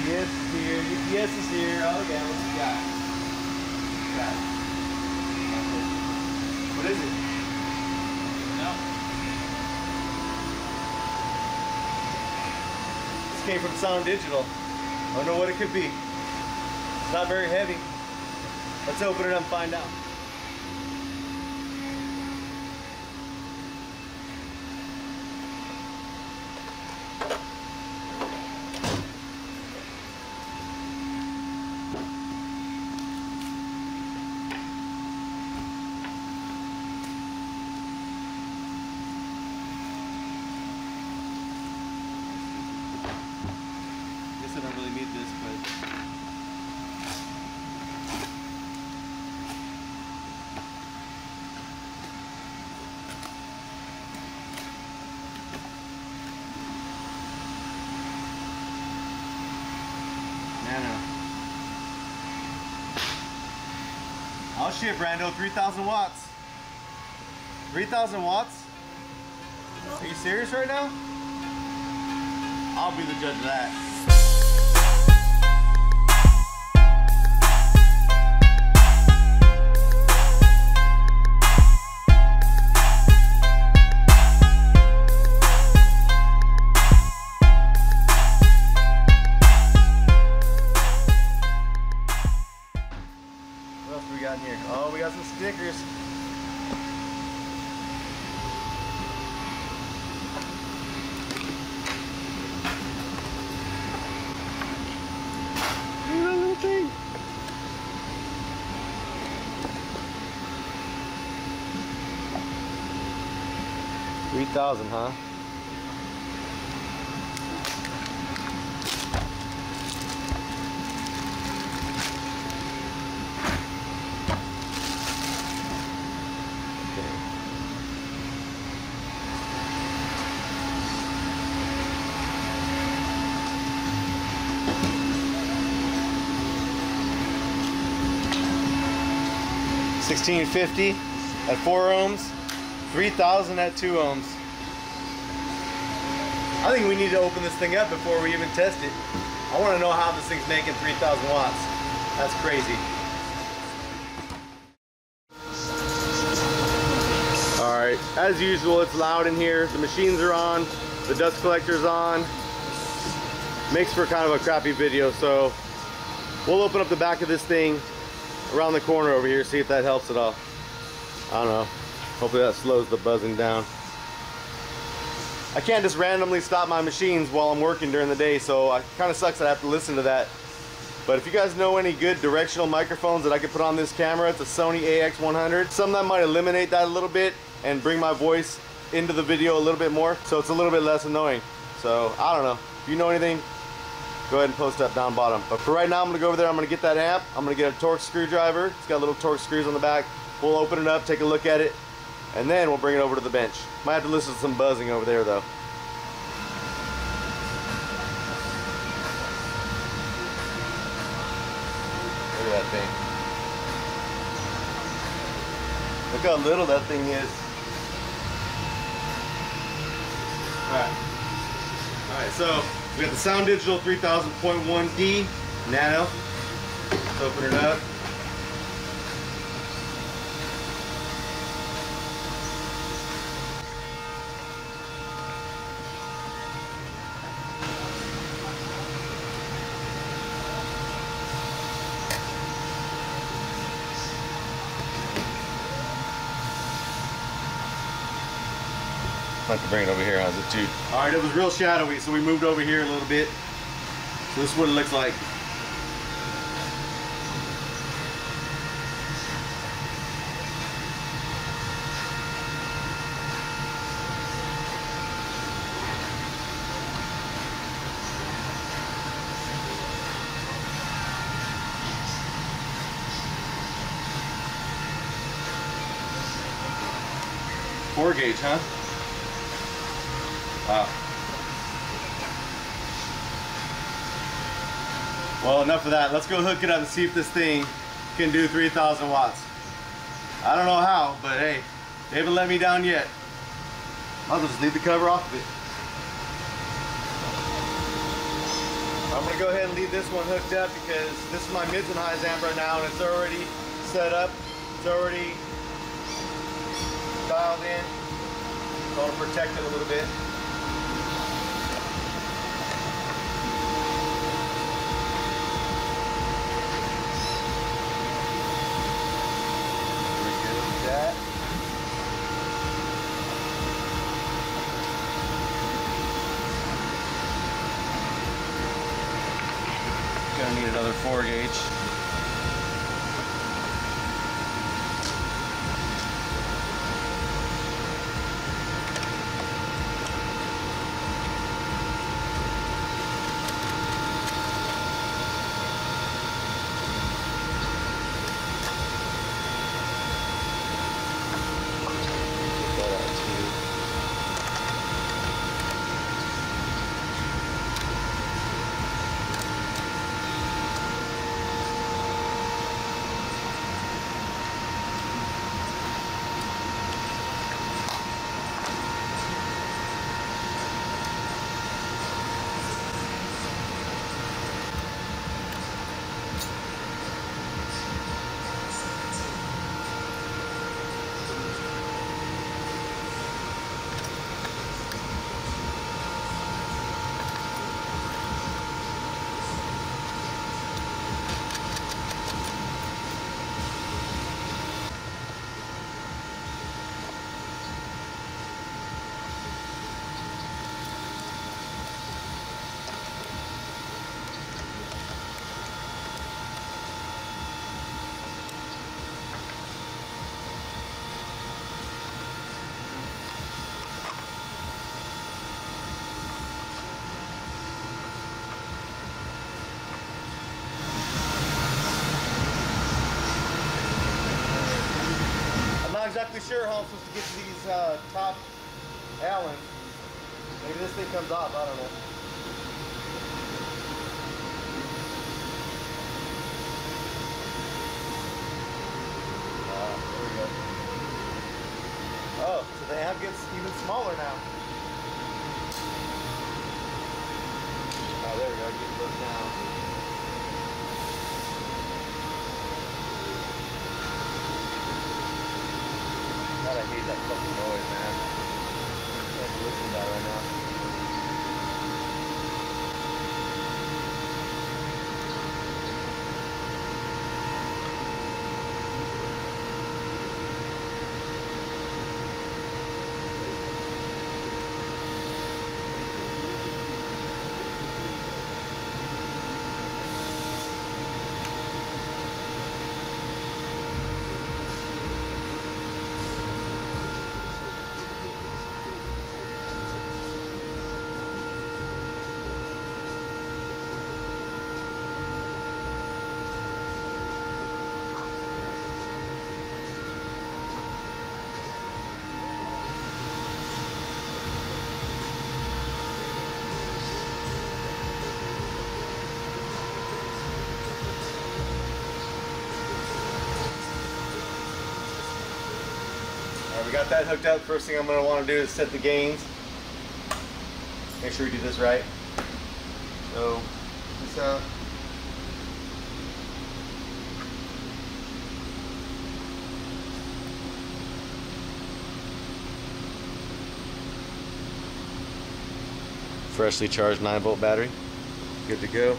UPS is here. UPS is here. Oh yeah, what you got? What is it? No. This came from Soundigital. I don't know what it could be. It's not very heavy. Let's open it up and find out. I don't really need this, but NANO. Oh shit, Brando, 3,000 watts. 3,000 watts? Are you serious right now? I'll be the judge of that. What else do we got in here? Oh, we got some stickers. Look at that little thing. $3,000, huh? $1,650 at 4 ohms, $3,000 at 2 ohms. I think we need to open this thing up before we even test it. I want to know how this thing's making 3,000 watts. That's crazy. Alright, as usual, it's loud in here. The machines are on, the dust collector's on. Makes for kind of a crappy video, so we'll open up the back of this thing around the corner over here, see if that helps at all. I don't know. Hopefully that slows the buzzing down. I can't just randomly stop my machines while I'm working during the day, so it kind of sucks that I have to listen to that. But if you guys know any good directional microphones that I could put on this camera, it's a Sony AX100. Something that might eliminate that a little bit and bring my voice into the video a little bit more, so it's a little bit less annoying. So I don't know. If you know anything, go ahead and post that down bottom. But for right now, I'm gonna go over there, I'm gonna get that amp, I'm gonna get a Torx screwdriver. It's got little Torx screws on the back. We'll open it up, take a look at it, and then we'll bring it over to the bench. Might have to listen to some buzzing over there though. Look at that thing. Look how little that thing is. Alright, so we got the Soundigital 3000.1D NANO. Let's open it up. I have to bring it over here, how's it too? Alright, it was real shadowy, so we moved over here a little bit. So this is what it looks like. Four gauge, huh? Wow. Well, enough of that. Let's go hook it up and see if this thing can do 3,000 watts. I don't know how, but hey, they haven't let me down yet. I'll just leave the cover off of it. I'm gonna go ahead and leave this one hooked up because this is my mids and highs amp right now, and it's already set up. It's already dialed in. So I want to protect it a little bit. That. Gonna need another 4 gauge. Exactly sure how I'm supposed to get to these top Allen. Maybe this thing comes off, I don't know. There we go. Oh, so the amp gets even smaller now. Oh, there we go, get those down. God, I hate that fucking noise, man. I can't listen to that right now. We got that hooked up. First thing I'm going to want to do is set the gains. Make sure we do this right. So, this out. Freshly charged 9-volt battery. Good to go.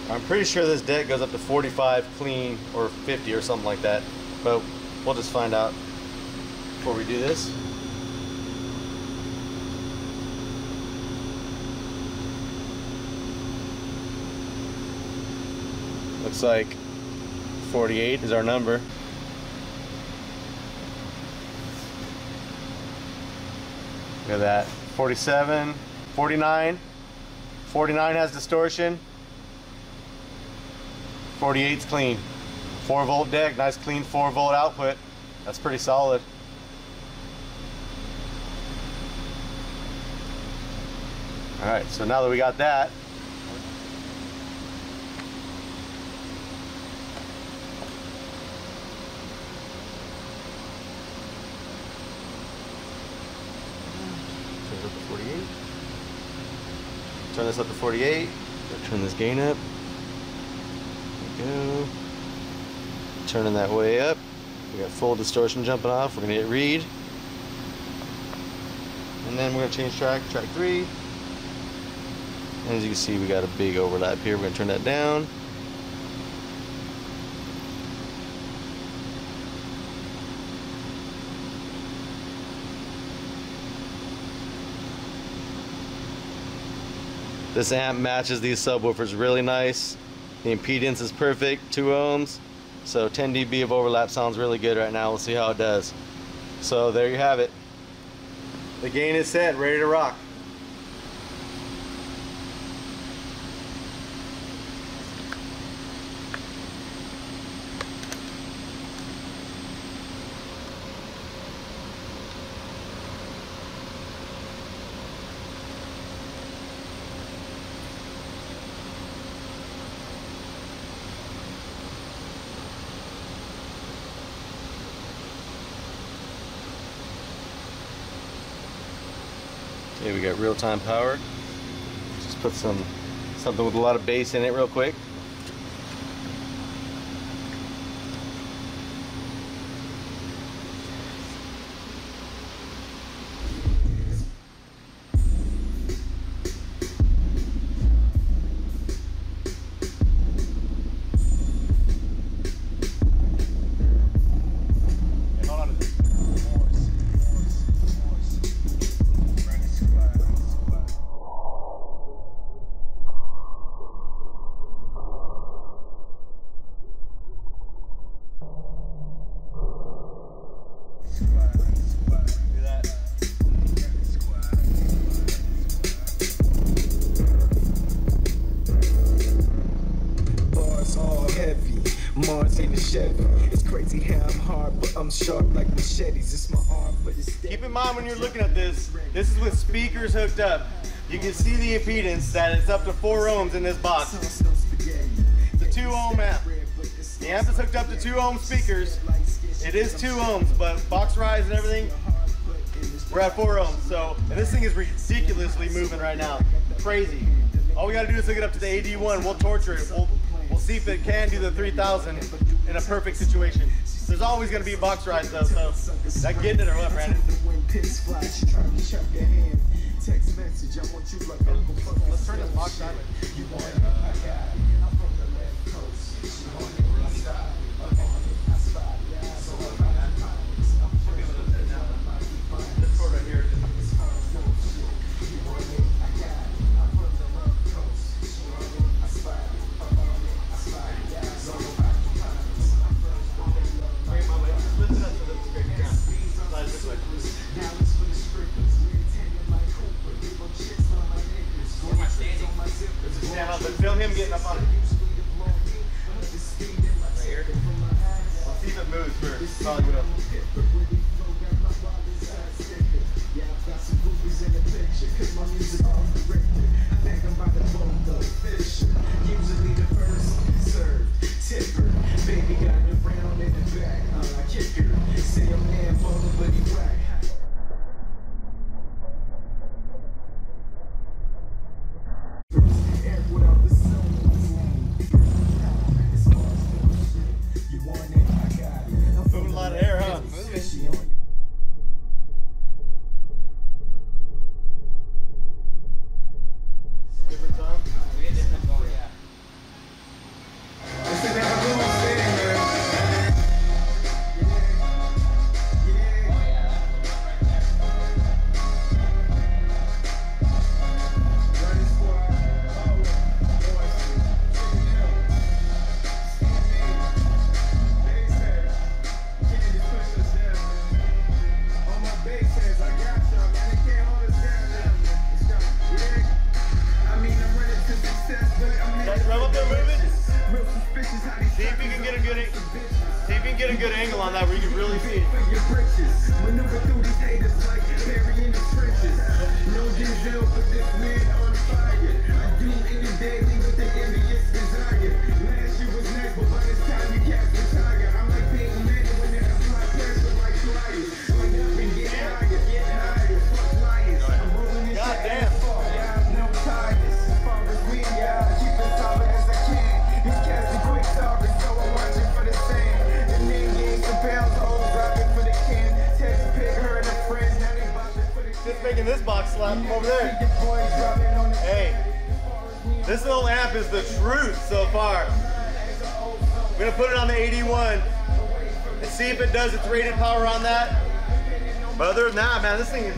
I'm pretty sure this deck goes up to 45 clean or 50 or something like that, but we'll just find out before we do this. Looks like 48 is our number. Look at that. 47, 49. 49 has distortion. 48's clean. 4-volt deck, nice clean 4-volt output. That's pretty solid. Alright, so now that we got that, Turn this up to 48. Turn this gain up. There we go. Turning that way up. We got full distortion jumping off. We're gonna hit read. And then we're gonna change track 3. And as you can see, we got a big overlap here. We're gonna turn that down. This amp matches these subwoofers really nice. The impedance is perfect, 2 ohms. So 10 dB of overlap sounds really good right now. We'll see how it does. So there you have it. The gain is set, ready to rock. Okay, we got real-time power. Just put something with a lot of bass in it real quick. It's crazy how I'm hard, but I'm sharp like machetes. It's my arm, but it's keep in mind when you're looking at this is with speakers hooked up. You can see the impedance that it's up to 4 ohms in this box. It's a 2 ohm amp. The amp is hooked up to 2 ohm speakers. It is 2 ohms, but box rise and everything, we're at 4 ohms. So, and this thing is ridiculously moving right now. Crazy. All we gotta do is hook it up to the AD1. We'll torture it. We'll see if it can do the 3000 in a perfect situation. There's always going to be box rise though, so that getting it or what, Brandon? Let's turn this box sideways. But film him getting up on it. Right here. Let's see if it moves first. Probably will. Usually the first served tipper. Baby got the round in the back. I kick her. Say a man bowling, but he whack. Moving a lot of air, huh? Different time? We had different tone, yeah. Get a good angle on that where you can really see it. Maneuver through these haters like Barry in the trenches. No Denzel, but this man on fire. I do any daily with the envious desire. Last year was nice, but by this time you can't retire. I'm like Peyton Manning when they apply pressure like flyers. Going up and getting higher. Fuck liars. I'm rolling this shit. God damn. No tires. slap them over there. Hey, this little amp is the truth so far. I'm gonna put it on the 81 and see if it does its rated power on that. But other than that, man, this thing is...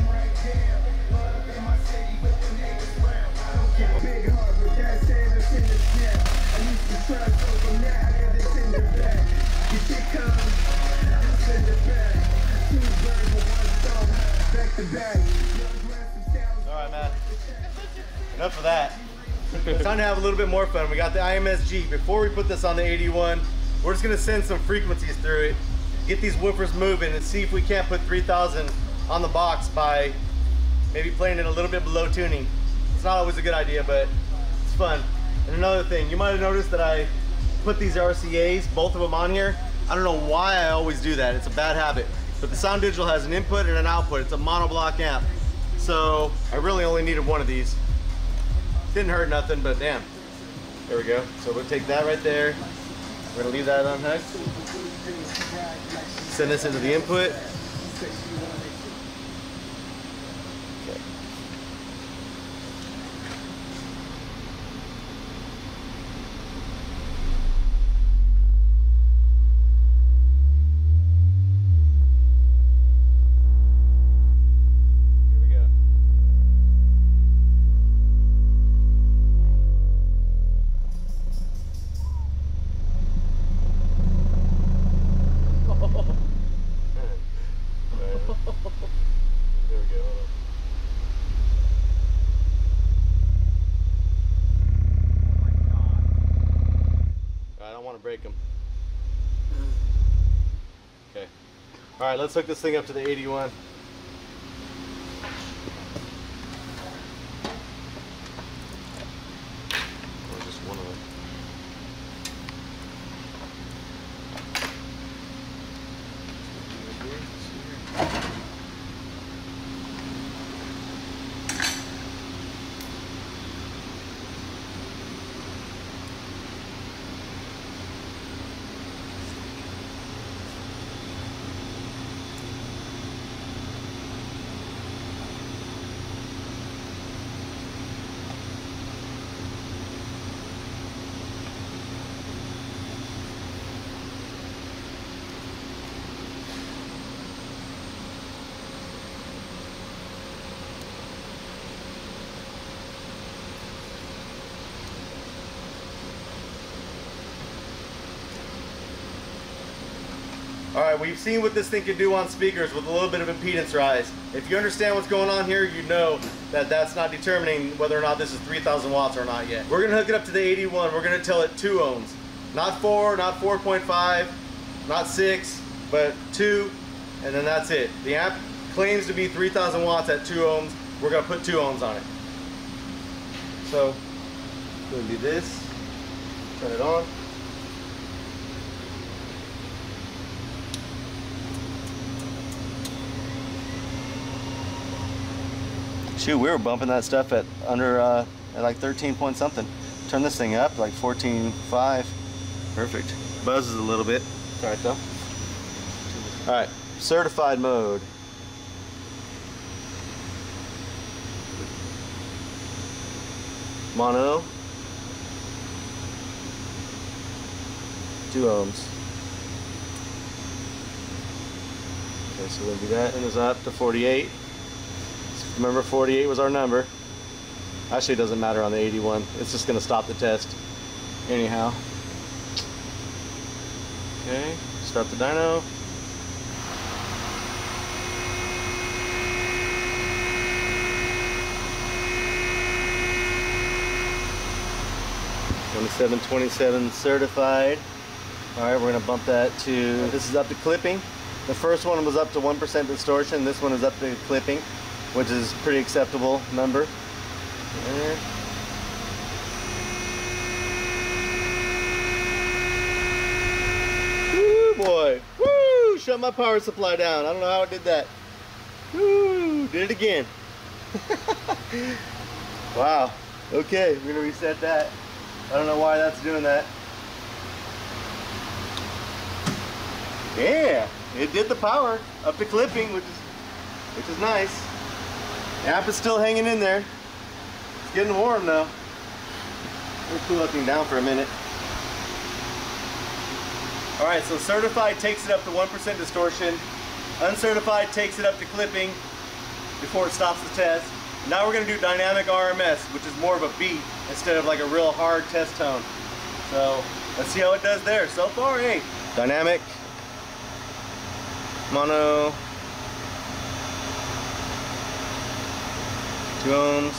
Alright, man. Enough of that. It's time to have a little bit more fun. We got the IMSG. Before we put this on the 81, we're just gonna send some frequencies through it, get these woofers moving, and see if we can't put 3000 on the box by maybe playing it a little bit below tuning. It's not always a good idea, but it's fun. And another thing, you might have noticed that I put these RCAs, both of them on here. I don't know why I always do that. It's a bad habit. But the Soundigital has an input and an output. It's a monoblock amp. So I really only needed one of these. Didn't hurt nothing, but damn. There we go. So we'll take that right there. We're gonna leave that unhooked. Send this into the input. Okay. Break them. Okay. All right, let's hook this thing up to the 81. Or just one of them. All right, we've seen what this thing can do on speakers with a little bit of impedance rise. If you understand what's going on here, you know that that's not determining whether or not this is 3000 watts or not yet. We're gonna hook it up to the 81. We're gonna tell it 2 ohms. Not 4, not 4.5, not 6, but 2, and then that's it. The amp claims to be 3000 watts at 2 ohms. We're gonna put 2 ohms on it. So, we're gonna do this, turn it on. Shoot, we were bumping that stuff at under at like 13 point something. Turn this thing up like 14.5. Perfect. Buzzes a little bit. It's all right though. All right, certified mode. Mono. 2 ohms. Okay, so we'll do that, and it's up to 48. Remember, 48 was our number. Actually, it doesn't matter on the 81. It's just going to stop the test. Anyhow. Okay, start the dyno. $2727 certified. All right, we're going to bump that to, this is up to clipping. The first one was up to 1% distortion. This one is up to clipping, which is pretty acceptable number. There. Woo, boy. Woo! Shut my power supply down. I don't know how it did that. Woo! Did it again. Wow. Okay, we're gonna reset that. I don't know why that's doing that. Yeah, it did the power up to clipping, which is nice. Amp is still hanging in there. It's getting warm though. We'll cool that thing down for a minute. Alright, so certified takes it up to 1% distortion. Uncertified takes it up to clipping before it stops the test. Now we're going to do dynamic RMS, which is more of a beat instead of like a real hard test tone. So let's see how it does there. So far, hey, dynamic, mono, 2 ohms,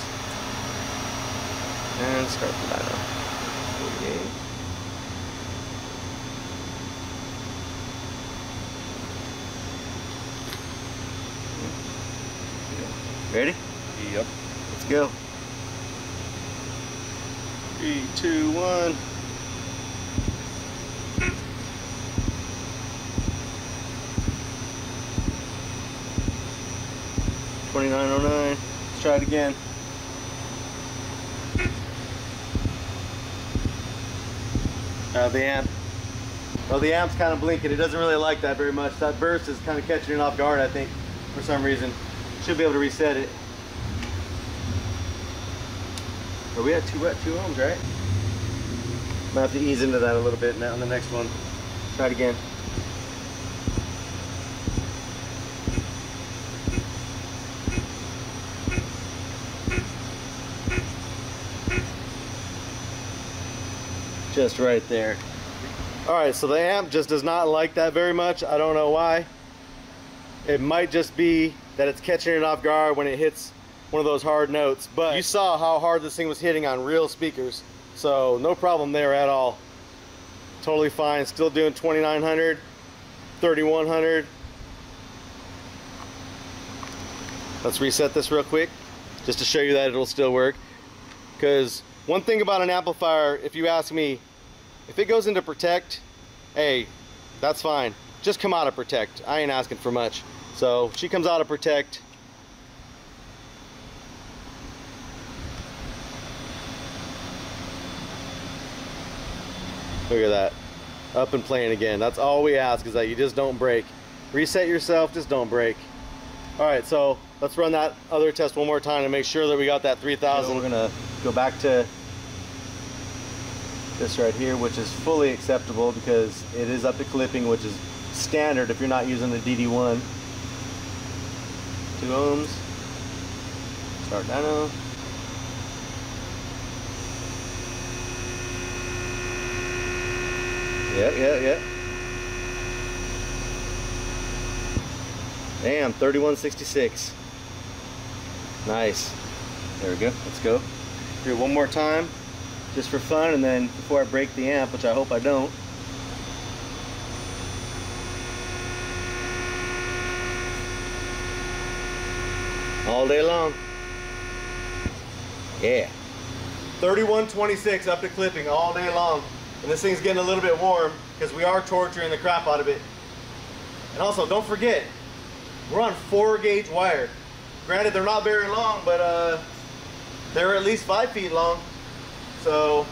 and start the NANO. Okay. Ready? Yep. Let's go. 3, 2, 1. $29.09. Let's try it again. The amp. Well, the amp's kind of blinking. It doesn't really like that very much. That burst is kind of catching it off guard, I think, for some reason. Should be able to reset it. But we had 2 ohms, right? Might have to ease into that a little bit now on the next one. Try it again. Just right there. All right, so the amp just does not like that very much. I don't know why. It might just be that it's catching it off guard when it hits one of those hard notes, but you saw how hard this thing was hitting on real speakers, so no problem there at all. Totally fine. Still doing 2900, 3100. Let's reset this real quick just to show you that it'll still work, because one thing about an amplifier, if you ask me, if it goes into protect, hey, that's fine. Just come out of protect. I ain't asking for much. So she comes out of protect. Look at that. Up and playing again. That's all we ask, is that you just don't break. Reset yourself, just don't break. Alright, so let's run that other test one more time to make sure that we got that 3000. We're gonna go back to this right here, which is fully acceptable because it is up to clipping, which is standard if you're not using the DD1. 2 ohms. Start NANO. Yep. Damn, 3166. Nice. There we go. Let's go. Do it one more time, just for fun, and then before I break the amp, which I hope I don't. All day long. Yeah. 3126 up to clipping all day long. And this thing's getting a little bit warm because we are torturing the crap out of it. And also, don't forget, we're on 4-gauge wire. Granted, they're not very long, but they're at least 5 feet long. So,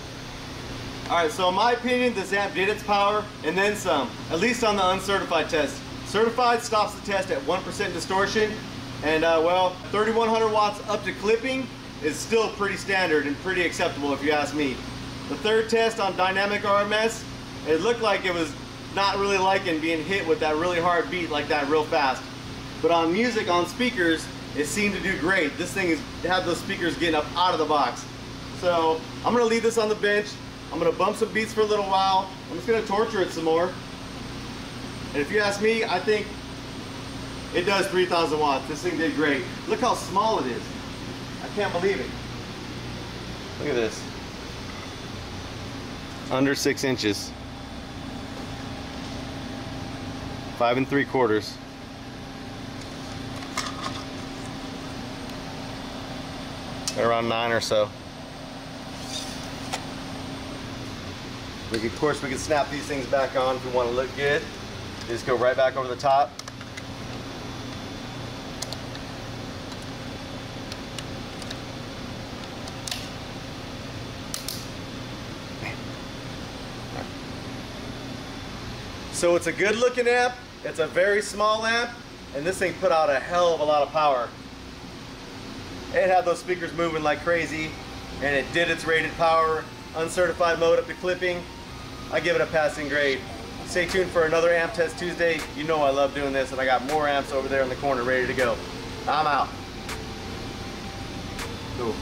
alright, so in my opinion, this amp did its power and then some, at least on the uncertified test. Certified stops the test at 1% distortion. And well, 3100 watts up to clipping is still pretty standard and pretty acceptable if you ask me. The third test on dynamic RMS, it looked like it was not really liking being hit with that really hard beat like that real fast. But on music, on speakers, it seemed to do great. This thing had those speakers getting up out of the box. So I'm gonna leave this on the bench. I'm gonna bump some beats for a little while. I'm just gonna torture it some more. And if you ask me, I think it does 3000 watts. This thing did great. Look how small it is. I can't believe it. Look at this. Under 6 inches. 5 3/4. Around 9 or so. Of course, we can snap these things back on if we want to look good. Just go right back over the top. So it's a good looking amp, it's a very small amp, and this thing put out a hell of a lot of power. It had those speakers moving like crazy, and it did its rated power, uncertified mode up to clipping. I give it a passing grade. Stay tuned for another amp test Tuesday. You know I love doing this, and I got more amps over there in the corner ready to go. I'm out. Cool.